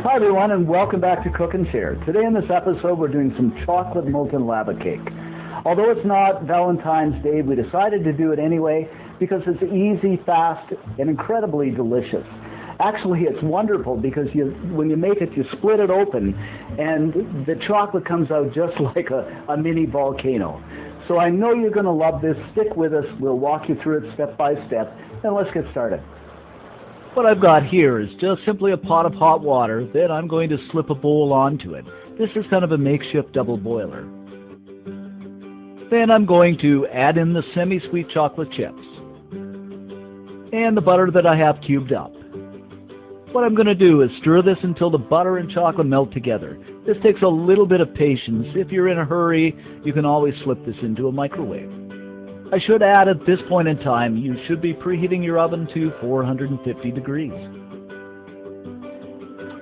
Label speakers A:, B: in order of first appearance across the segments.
A: Hi everyone, and welcome back to Cook and Share. Today in this episode we're doing some chocolate molten lava cake. Although it's not Valentine's Day, we decided to do it anyway because it's easy, fast, and incredibly delicious. Actually, it's wonderful because when you make it, you split it open and the chocolate comes out just like a mini volcano. So I know you're going to love this. Stick with us. We'll walk you through it step by step, and let's get started.
B: What I've got here is just simply a pot of hot water. Then I'm going to slip a bowl onto it. This is kind of a makeshift double boiler. Then I'm going to add in the semi-sweet chocolate chips and the butter that I have cubed up. What I'm going to do is stir this until the butter and chocolate melt together. This takes a little bit of patience. If you're in a hurry, you can always slip this into a microwave. I should add at this point in time, you should be preheating your oven to 450 degrees.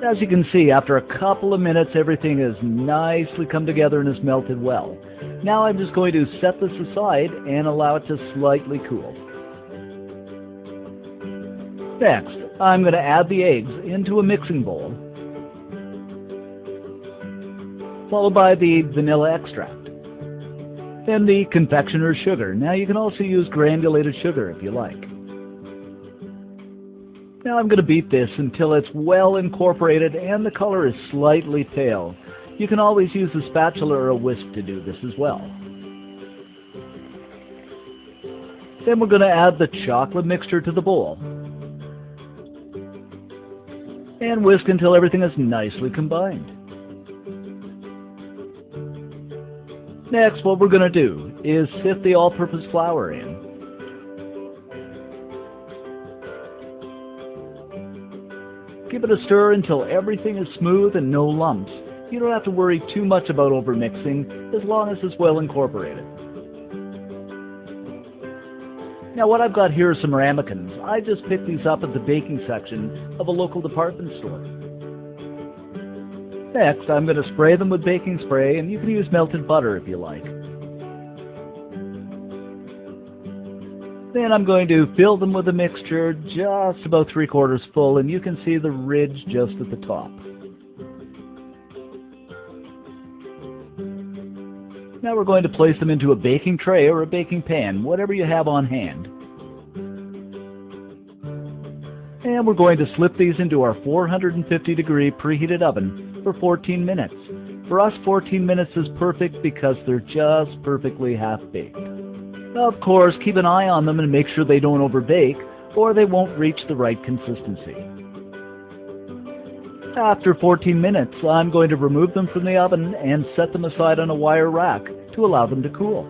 B: As you can see, after a couple of minutes, everything has nicely come together and has melted well. Now I'm just going to set this aside and allow it to slightly cool. Next, I'm going to add the eggs into a mixing bowl, followed by the vanilla extract. Then the confectioner's sugar. Now you can also use granulated sugar if you like. Now I'm going to beat this until it's well incorporated and the color is slightly pale. You can always use a spatula or a whisk to do this as well. Then we're going to add the chocolate mixture to the bowl and whisk until everything is nicely combined. Next, what we're going to do is sift the all-purpose flour in. Give it a stir until everything is smooth and no lumps. You don't have to worry too much about overmixing as long as it's well incorporated. Now what I've got here are some ramekins. I just picked these up at the baking section of a local department store. Next, I'm going to spray them with baking spray, and you can use melted butter if you like. Then I'm going to fill them with a mixture just about 3/4 full, and you can see the ridge just at the top. Now we're going to place them into a baking tray or a baking pan, whatever you have on hand. And we're going to slip these into our 450-degree preheated oven for 14 minutes. For us, 14 minutes is perfect because they're just perfectly half-baked. Of course, keep an eye on them and make sure they don't overbake or they won't reach the right consistency. After 14 minutes, I'm going to remove them from the oven and set them aside on a wire rack to allow them to cool.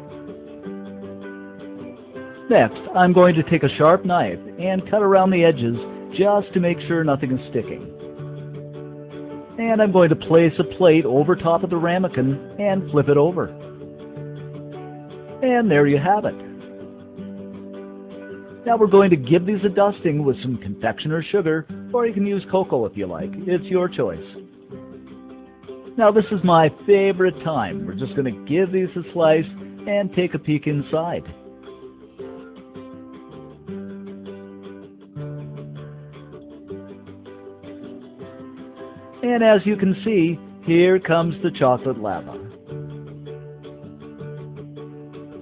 B: Next, I'm going to take a sharp knife and cut around the edges just to make sure nothing is sticking. And I'm going to place a plate over top of the ramekin and flip it over. And there you have it. Now we're going to give these a dusting with some confectioner's sugar, or you can use cocoa if you like. It's your choice. Now this is my favorite time. We're just going to give these a slice and take a peek inside. And as you can see, here comes the chocolate lava.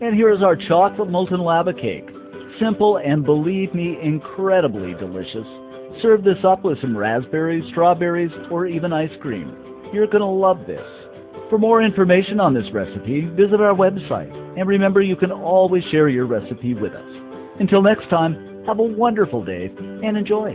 B: And here is our chocolate molten lava cake. Simple and, believe me, incredibly delicious. Serve this up with some raspberries, strawberries, or even ice cream. You're going to love this. For more information on this recipe, visit our website. And remember, you can always share your recipe with us. Until next time, have a wonderful day and enjoy.